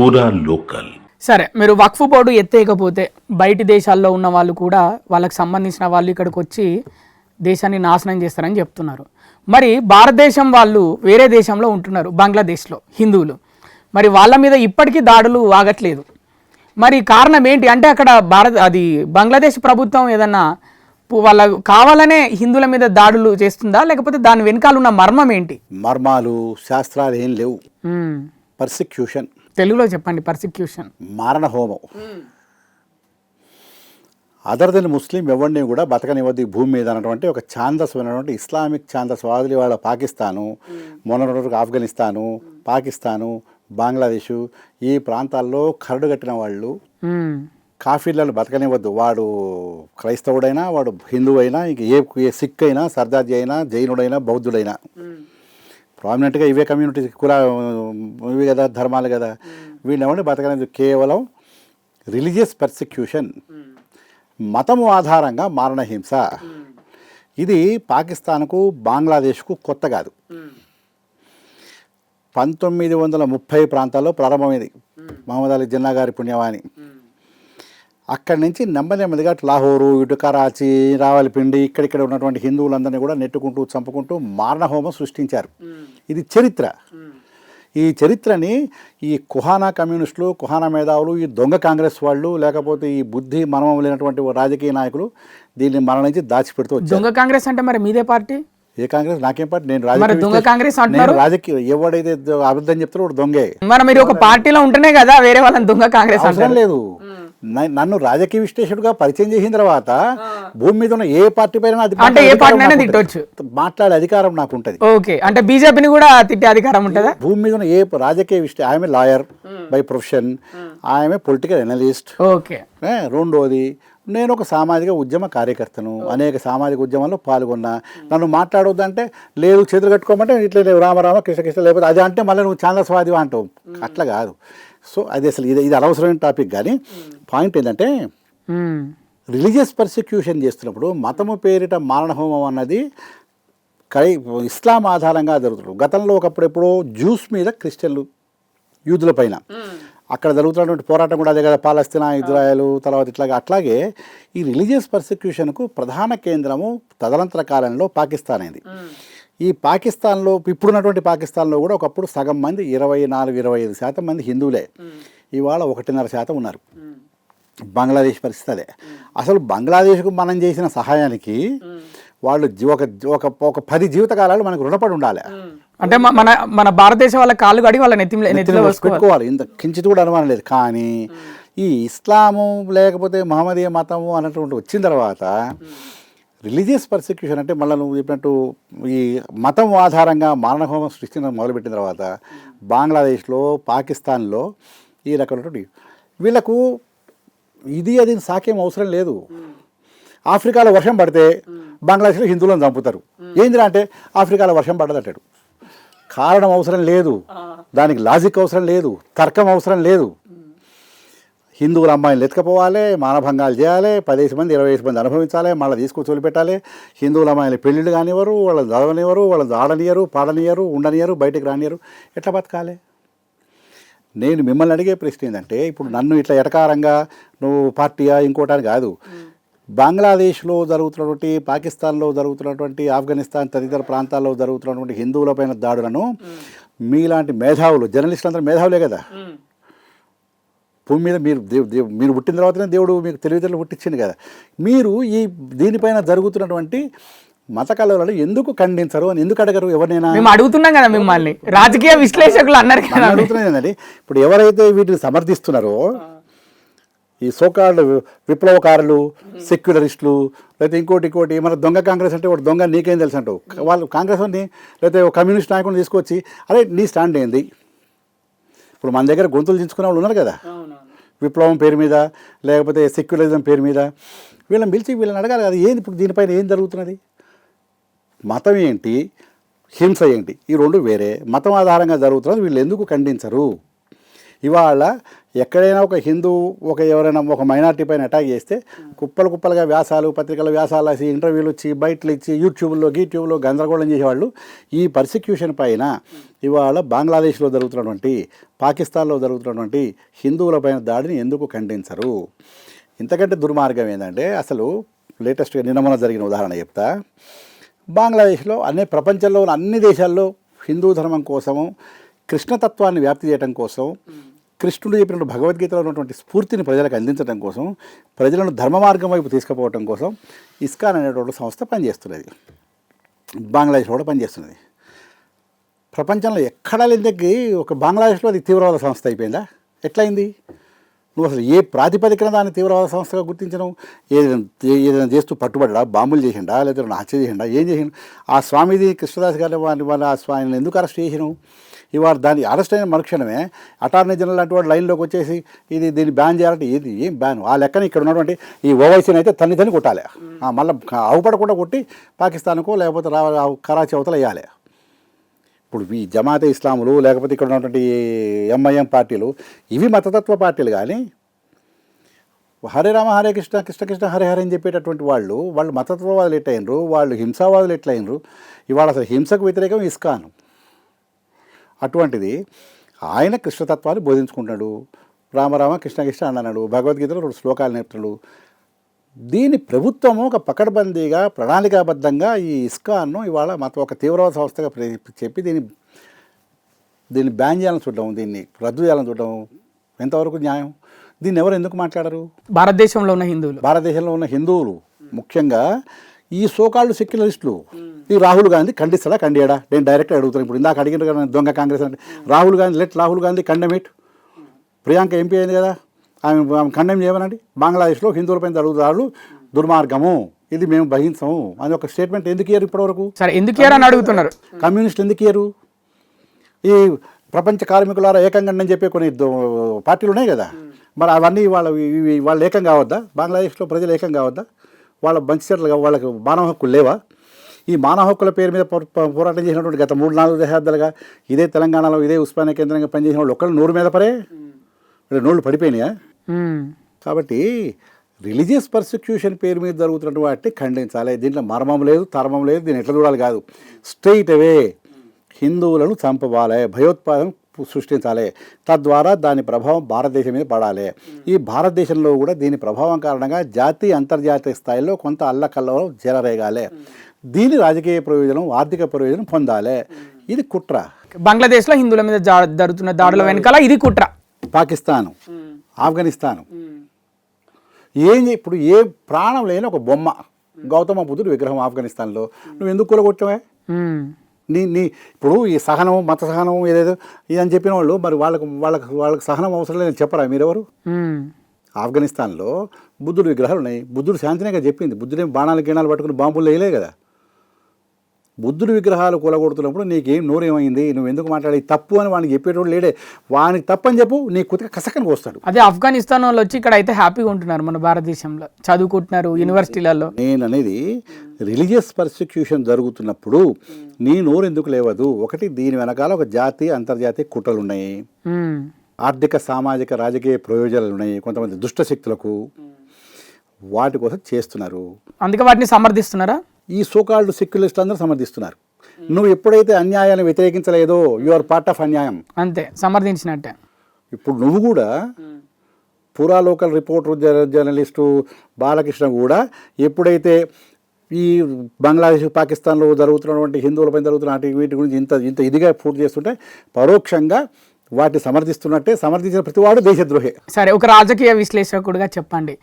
పూరా లోకల్. సరే, మీరు వక్ఫ్ బోర్డు ఎత్తేయకపోతే బయటి దేశాల్లో ఉన్న వాళ్ళు కూడా వాళ్ళకి సంబంధించిన వాళ్ళు ఇక్కడికి వచ్చి దేశాన్ని నాశనం చేస్తారని చెప్తున్నారు. మరి భారతదేశం వాళ్ళు వేరే దేశంలో ఉంటున్నారు, బంగ్లాదేశ్లో హిందువులు. మరి వాళ్ళ మీద ఇప్పటికీ దాడులు ఆగట్లేదు. మరి కారణం ఏంటి అంటే అక్కడ బంగ్లాదేశ్ ప్రభుత్వం ఏదన్నా వాళ్ళ కావాలనే హిందువుల మీద దాడులు చేస్తుందా, లేకపోతే దాని వెనకాల ఉన్న మర్మం ఏంటి? మర్మాలు శాస్త్రాలు ఏం లేవు. పర్సిక్యూషన్, తెలుగులో చెప్పండి. పర్సిక్యూషన్, మారణ హోమం. అదర్ దెన్ ముస్లిం ఎవరిని కూడా బతకనివ్వద్దు ఈ భూమి మీద అన్నటువంటి ఒక ఛాందస్మైనటువంటి ఇస్లామిక్ ఛాందస్వాదులు వాళ్ళ పాకిస్తాను, మొన్నటి ఆఫ్ఘనిస్తాను, పాకిస్తాను, బంగ్లాదేశ్ ఈ ప్రాంతాల్లో కరడుగట్టిన వాళ్ళు కాఫీలను బతకనివ్వద్దు. వాడు క్రైస్తవుడైనా, వాడు హిందువు అయినా, ఇంక ఏ సిక్ అయినా, సర్దార్జీ అయినా, జైనుడైనా, బౌద్ధుడైనా, ప్రామినెంట్గా ఇవే కమ్యూనిటీ ఇవి కదా, ధర్మాలు కదా, వీళ్ళు ఎవరిని బతకలేదు. కేవలం రిలీజియస్ పర్సిక్యూషన్, మతము ఆధారంగా మారణహింస. ఇది పాకిస్తాన్కు, బంగ్లాదేశ్కు కొత్త కాదు. 1930 ప్రాంతాల్లో ప్రారంభమైంది, మహమ్మద్ అలీ జిన్నా గారి పుణ్యవాణి. అక్కడి నుంచి నెమ్మదిగా లాహోరు, ఇటు కరాచీ, రావల్పిండి, ఇక్కడిక్కడ ఉన్నటువంటి హిందువులందరినీ కూడా నెట్టుకుంటూ చంపుకుంటూ మారణహోమం సృష్టించారు. ఇది చరిత్ర. ఈ చరిత్రని ఈ కుహానా కమ్యూనిస్టులు, కుహానా మేధావులు, ఈ దొంగ కాంగ్రెస్ వాళ్ళు, లేకపోతే ఈ బుద్ధి మనవం లేనటువంటి రాజకీయ నాయకులు దీన్ని మన నుంచి దాచిపెడుతూ వచ్చారు. దొంగ కాంగ్రెస్ అంటే మరి మీదే పార్టీ? ఏ కాంగ్రెస్? నాకేం పార్టీ? నేను రాజకీయ ఎవడైతే అబద్ధం చెప్తారో వాడు దొంగే. మరి మీరు ఒక పార్టీలో ఉంటేనే కదా వేరే వాళ్ళని దొంగ కాంగ్రెస్ అవసరం లేదు. నన్ను రాజకీయ విశ్లేషకుడుగా పరిచయం చేసిన తర్వాత భూమి మీద ఉన్న ఏ పార్టీ పైన మాట్లాడే అధికారం నాకు ఉంటుంది. ఓకే, అంటే బీజేపీని కూడా తిట్టే అధికారం ఉంటుందా? భూమి మీద ఉన్న ఏ రాజకీయ ఆమె లాయర్ బై ప్రొఫెషన్, ఆమె పొలిటికల్ అనలిస్ట్. ఓకే. రెండోది, నేను ఒక సామాజిక ఉద్యమ కార్యకర్తను, అనేక సామాజిక ఉద్యమాల్లో పాల్గొన్నా. నన్ను మాట్లాడొద్దంటే లేదు, చేతులు కట్టుకోమంటే ఇట్లా లేవు, రామరామ కృష్ణ లేకపోతే అది అంటే మళ్ళీ నువ్వు ఛాందస్వాది అంటావు. అట్లా కాదు. సో అది అసలు ఇది అనవసరమైన టాపిక్. కానీ పాయింట్ ఏంటంటే రిలీజియస్ పర్సిక్యూషన్ చేస్తున్నప్పుడు మతము పేరిట మారణహోమం అన్నది ఇస్లాం ఆధారంగా జరుగుతుంది. గతంలో ఒకప్పుడు ఎప్పుడో జ్యూస్ మీద క్రిస్టియన్లు, యూదుల పైన అక్కడ జరుగుతున్నటువంటి పోరాటం కూడా అదే కదా, పాలస్తీనా, ఇజ్రాయెల్, తర్వాత అట్లాగే ఈ రిలీజియస్ పర్సిక్యూషన్కు ప్రధాన కేంద్రము తదనంతర కాలంలో పాకిస్తాన్ అయింది. ఈ పాకిస్తాన్లో ఇప్పుడున్నటువంటి పాకిస్తాన్లో కూడా ఒకప్పుడు సగం మంది 24-25% మంది హిందువులే. ఇవాళ 1.5% ఉన్నారు. బంగ్లాదేశ్ పరిస్థితి అదే. అసలు బంగ్లాదేశ్కు మనం చేసిన సహాయానికి వాళ్ళు ఒక 10 జీవితకాలాలు మనకు రుణపడి ఉండాలి. అంటే మన భారతదేశం వాళ్ళ కాళ్ళు కడిగి వాళ్ళ నెత్తిలో పెట్టుకోవాలి. ఇంత కించిత్ కూడా అనుమానం లేదు. కానీ ఈ ఇస్లాము లేకపోతే మహమ్మదీయ మతము అన్నటువంటి వచ్చిన తర్వాత రిలీజియస్ పర్సిక్యూషన్ అంటే మళ్ళీ నువ్వు చెప్పినట్టు ఈ మతం ఆధారంగా మారణహోమం సృష్టించడం మొదలుపెట్టిన తర్వాత బంగ్లాదేశ్లో, పాకిస్తాన్లో ఈ రకమైనటువంటి వీళ్ళకు అది సాక్ష్యం అవసరం లేదు. ఆఫ్రికాలో వర్షం పడితే బంగ్లాదేశ్లో హిందువులను చంపుతారు. ఏందిరా అంటే ఆఫ్రికాలో వర్షం పడదటాడు. కారణం అవసరం లేదు, దానికి లాజిక్ అవసరం లేదు, తర్కం అవసరం లేదు. హిందువుల అమ్మాయిని ఎత్తుకపోవాలి, మానభంగాలు చేయాలి, 10 మంది 20 మంది అనుభవించాలి, మళ్ళీ తీసుకొని వదిలిపెట్టాలి. హిందువుల అమ్మాయిలు పెళ్ళిళ్ళు కానివ్వరు, వాళ్ళని చదవనివ్వరు, వాళ్ళని ఆడనియరు, పాడనియరు, ఉండనియరు, బయటకు రానియరు. ఎట్లా బతకాలి? నేను మిమ్మల్ని అడిగే ప్రశ్న ఏంటంటే, ఇప్పుడు నన్ను ఇట్లా ఎటకారంగా నువ్వు పార్టీయా ఇంకోటాని కాదు, బంగ్లాదేశ్లో జరుగుతున్నటువంటి, పాకిస్తాన్లో జరుగుతున్నటువంటి, ఆఫ్ఘనిస్తాన్ తదితర ప్రాంతాల్లో జరుగుతున్నటువంటి హిందువులపైన దాడులను మీలాంటి మేధావులు, జర్నలిస్టులు అందరూ మేధావులే కదా, భూమి మీద మీరు పుట్టిన తర్వాతనే దేవుడు మీకు తెలివితేటలు పుట్టించింది కదా, మీరు దీనిపైన జరుగుతున్నటువంటి మత కలవలను ఎందుకు ఖండించరు అని ఎందుకు అడగరు? ఎవరినైనా మేము అడుగుతున్నాం కదా మిమ్మల్ని, రాజకీయ విశ్లేషకులు అన్నారు కదా. అడుగుతున్నాయి. ఇప్పుడు ఎవరైతే వీటిని సమర్థిస్తున్నారో ఈ సోకాళ్ళు విప్లవకారులు, సెక్యులరిస్టులు, లేకపోతే ఇంకోటి మన దొంగ కాంగ్రెస్ అంటే వాడు దొంగ నీకేం తెలుసు అంటావు. వాళ్ళు కాంగ్రెస్ అని లేకపోతే కమ్యూనిస్ట్ నాయకుడిని తీసుకొచ్చి అరే నీ స్టాండ్ ఏంది? ఇప్పుడు మన దగ్గర గొంతులు దించుకునే వాళ్ళు ఉన్నారు కదా, విప్లవం పేరు మీద లేకపోతే సెక్యులరిజం పేరు మీద. వీళ్ళని పిలిచి వీళ్ళని అడగాలి కదా, ఏంది ఇప్పుడు దీనిపైన ఏం జరుగుతున్నది? మతం ఏంటి, హింస ఏంటి? ఈ రెండు వేరే. మతం ఆధారంగా జరుగుతున్నది వీళ్ళు ఎందుకు ఖండించరు? ఇవాళ ఎక్కడైనా ఒక హిందూ ఎవరైనా ఒక మైనార్టీ పైన అటాక్ చేస్తే కుప్పలుగా వ్యాసాలు పత్రికల వ్యాసాలు రాసి ఇంటర్వ్యూలు ఇచ్చి బయటలు ఇచ్చి యూట్యూబ్లో గందరగోళం చేసేవాళ్ళు ఈ పర్సిక్యూషన్ పైన ఇవాళ బంగ్లాదేశ్లో జరుగుతున్నటువంటి పాకిస్తాన్లో జరుగుతున్నటువంటి హిందువుల పైన దాడిని ఎందుకు ఖండించరు? ఇంతకంటే దుర్మార్గం ఏంటంటే అసలు లేటెస్ట్గా నిన్న జరిగిన ఉదాహరణ చెప్తా. బంగ్లాదేశ్లో ప్రపంచంలో ఉన్న అన్ని దేశాల్లో హిందూ ధర్మం కోసము కృష్ణతత్వాన్ని వ్యాప్తి చేయడం కోసం కృష్ణుడు చెప్పినట్టు భగవద్గీతలో ఉన్నటువంటి స్ఫూర్తిని ప్రజలకు అందించడం కోసం ప్రజలను ధర్మ మార్గం వైపు తీసుకుపోవడం కోసం ఇస్కాన్ అనేటువంటి సంస్థ పనిచేస్తున్నది. బంగ్లాదేశ్లో కూడా పనిచేస్తున్నది. ప్రపంచంలో ఎక్కడా లేని ఒక బంగ్లాదేశ్లో అది తీవ్రవాద సంస్థ అయిపోయిందా? ఎట్లయింది? నువ్వు అసలు ఏ ప్రాతిపదికన దాన్ని తీవ్రవాద సంస్థగా గుర్తించడం? ఏదైనా చేస్తూ పట్టుబడ్డా, బాంబులు చేసిండా, లేదా హత్య చేసిండా, ఏం చేసిండు? ఆ స్వామిది కృష్ణదాస్ గారి వాళ్ళ ఆ స్వామిని ఎందుకు అరెస్ట్ చేసినావు? ఇవాళ దాన్ని అరెస్ట్ అయిన మరుక్షణమే అటార్నీ జనరల్ లాంటి వాడు లైన్లోకి వచ్చేసి దీన్ని బ్యాన్ చేయాలంటే ఏం బ్యాన్? ఆ లెక్కన ఇక్కడ ఉన్నటువంటి ఈ ఓవైసీని అయితే తన్ని కొట్టాలి, మళ్ళీ అవుపడకుండా కొట్టి పాకిస్తాన్కో లేకపోతే కరాచీ అవతల వేయాలి. ఇప్పుడు ఈ జమాతే ఇస్లాములు లేకపోతే ఇక్కడ ఉన్నటువంటి ఎంఐఎం పార్టీలు ఇవి మతతత్వ పార్టీలు, కానీ హరే రామ హరే కృష్ణ కృష్ణ కృష్ణ హరే హరే అని చెప్పేటటువంటి వాళ్ళు మతతత్వవాదులు ఎట్లయినరు, వాళ్ళు హింసావాదులు ఎట్లయినరు. ఇవాళ అసలు హింసకు వ్యతిరేకం ఇస్కాన్. అటువంటిది ఆయన కృష్ణతత్వాన్ని బోధించుకుంటున్నాడు, రామరామ కృష్ణ కృష్ణ అన్నాడు, భగవద్గీతలో 2 శ్లోకాలు నేర్పుతున్నాడు. దీని ప్రభుత్వము ఒక పకడ్బందీగా ప్రణాళికాబద్ధంగా ఈ ఇస్కాన్ను ఇవాళ ఒక తీవ్రవాద సంస్థగా చెప్పి దీన్ని బ్యాన్ చేయాలని చూడడం, దీన్ని రద్దు చేయాలని చూడడం ఎంతవరకు న్యాయం? దీన్ని ఎవరు ఎందుకు మాట్లాడరు? భారతదేశంలో ఉన్న హిందువులు ముఖ్యంగా ఈ సోకాళ్ళు సెక్యులరిస్టులు. ఈ రాహుల్ గాంధీ ఖండిస్తాడా, ఖండియాడా? నేను డైరెక్ట్గా అడుగుతాను. ఇప్పుడు ఇందాక అడిగిన కదా దొంగ కాంగ్రెస్ అంటే రాహుల్ గాంధీ కండెమిట్. ప్రియాంక ఎంపీ అయింది కదా, ఆమె ఖండెం చేయమనండి. బంగ్లాదేశ్లో హిందువులపైన జరుగుతారు దుర్మార్గము, ఇది మేము భరించము అని ఒక స్టేట్మెంట్ ఎందుకు ఇయ్యారు ఇప్పటివరకు? సరే, ఎందుకు అని అడుగుతున్నారు. కమ్యూనిస్టులు ఎందుకు ఇయ్యారు? ఈ ప్రపంచ కార్మికులారా ఏకంగా అని చెప్పే కొన్ని పార్టీలు ఉన్నాయి కదా, మరి అవన్నీ వాళ్ళు ఏకం కావద్దా? బంగ్లాదేశ్లో ప్రజలు ఏకం కావద్దా? వాళ్ళ బంచిచెట్లుగా వాళ్ళకి మానవ హక్కులు లేవా? ఈ మానవ హక్కుల పేరు మీద పోరాటం చేసినటువంటి గత 3-4 దశాబ్దాలుగా ఇదే తెలంగాణలో ఇదే ఉస్మానియా కేంద్రంగా పనిచేసిన వాళ్ళు ఒక్కళ్ళు నోరు మీద పరే నోళ్ళు పడిపోయినాయా? కాబట్టి రిలీజియస్ పర్సిక్యూషన్ పేరు మీద జరుగుతున్నటువంటి వాటిని ఖండించాలి. దీంట్లో మర్మం లేదు, తర్మం లేదు. దీన్ని ఎట్లా చూడాలి కాదు, స్ట్రెయిట్ అవే హిందువులను చంపవాలి, భయోత్పాదం సృష్టించాలి. తద్వారా దాని ప్రభావం భారతదేశం మీద పడాలి. ఈ భారతదేశంలో కూడా దీని ప్రభావం కారణంగా జాతీయ అంతర్జాతీయ స్థాయిలో కొంత అల్లకల్లలో జరరేగాలి. దీని రాజకీయ ప్రయోజనం, ఆర్థిక ప్రయోజనం పొందాలి. ఇది కుట్ర. బంగ్లాదేశ్లో హిందువుల మీద జరుగుతున్న దాడుల వెనకాల ఇది కుట్ర. పాకిస్తాను, ఆఫ్ఘనిస్తాను ఇప్పుడు ఏ ప్రాణం లేని ఒక బొమ్మ గౌతమ బుద్ధుడు విగ్రహం ఆఫ్ఘనిస్తాన్లో నువ్వు ఎందుకు కూలగొట్టావే? నీ ఇప్పుడు ఈ సహనం, మత సహనం ఏదేదో ఇదని చెప్పిన వాళ్ళు మరి వాళ్ళకి సహనం అవసరం లేదని చెప్పరా మీరెవరు? ఆఫ్ఘనిస్తాన్లో బుద్ధుడు విగ్రహాలు ఉన్నాయి. బుద్ధుడు శాంతినేగా చెప్పింది. బుద్ధుడే బాణాలు గిణాలు పట్టుకుని బాంబులు వేయలే కదా. బుద్ధుడి విగ్రహాలు కూలగొడుతున్నప్పుడు నీకేం నోరేమైంది, నువ్వు ఎందుకు మాట్లాడి తప్పు అని వాడికి చెప్పేటోడు లేడే. వానికి తప్పని చెప్పు, నీ కుతిక కసకని వస్తాడు. అదే ఆఫ్ఘనిస్తాన్ వాళ్ళు వచ్చి ఇక్కడ అయితే హ్యాపీగా ఉంటున్నారు, మన భారతదేశంలో చదువుకుంటున్నారు యూనివర్సిటీలలో. నేను అనేది రిలీజియస్ పర్సిక్యూషన్ జరుగుతున్నప్పుడు నీ నోరు ఎందుకు లేవదు? ఒకటి, దీని వెనకాల ఒక జాతీయ అంతర్జాతీయ కుట్రలు ఉన్నాయి, ఆర్థిక సామాజిక రాజకీయ ప్రయోజనాలు ఉన్నాయి, కొంతమంది దుష్ట శక్తులకు వాటి కోసం చేస్తున్నారు. అందుకే వాటిని సమర్థిస్తున్నారా? ఈ సోకాల్డ్ సెక్యులరిస్ట్ అందరూ సమర్థిస్తున్నారు. నువ్వు ఎప్పుడైతే అన్యాయాన్ని వ్యతిరేకించలేదో యు ఆర్ పార్ట్ ఆఫ్ అన్యాయం, అంతే, సమర్థించినట్టే. ఇప్పుడు నువ్వు కూడా పూరా లోకల్ రిపోర్టర్ జర్నలిస్టు బాలకృష్ణ కూడా ఎప్పుడైతే ఈ బంగ్లాదేశ్ పాకిస్తాన్లో జరుగుతున్నటువంటి హిందువులపై జరుగుతున్న వీటి గురించి ఇంత ఇదిగా పూర్తి చేస్తుంటే పరోక్షంగా వాటిని సమర్థిస్తున్నట్టే, సమర్థించిన ప్రతివాడు దేశద్రోహే. సరే, ఒక రాజకీయ విశ్లేషకుడుగా చెప్పండి,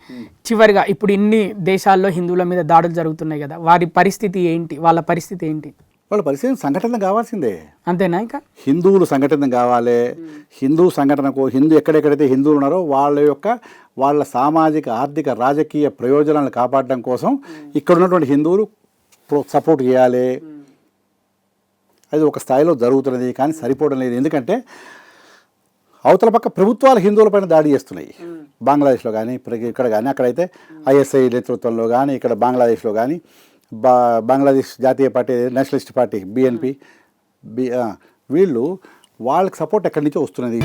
చివరిగా ఇప్పుడు ఇన్ని దేశాల్లో హిందువుల మీద దాడులు జరుగుతున్నాయి కదా, వారి పరిస్థితి ఏంటి? వాళ్ళ పరిస్థితి ఏంటి? వాళ్ళ పరిస్థితి సంఘటన కావాల్సిందే, అంతేనా? ఇంకా హిందువులు సంఘటన కావాలి. హిందూ సంఘటనకు ఎక్కడెక్కడైతే హిందువులు ఉన్నారో వాళ్ళ సామాజిక ఆర్థిక రాజకీయ ప్రయోజనాలను కాపాడడం కోసం ఇక్కడ ఉన్నటువంటి హిందువులు సపోర్ట్ చేయాలి. అది ఒక స్థాయిలో జరుగుతున్నది, కానీ సరిపోవడం లేదు. ఎందుకంటే అవతల పక్క ప్రభుత్వాలు హిందువులపైన దాడి చేస్తున్నాయి. బంగ్లాదేశ్లో కానీ ఇక్కడ కానీ, అక్కడైతే ఐఎస్ఐ నేతృత్వంలో కానీ, ఇక్కడ బంగ్లాదేశ్లో కానీ బంగ్లాదేశ్ జాతీయ పార్టీ నేషనలిస్ట్ పార్టీ BNP వీళ్ళు వాళ్ళకి సపోర్ట్ ఎక్కడి నుంచో వస్తున్నది.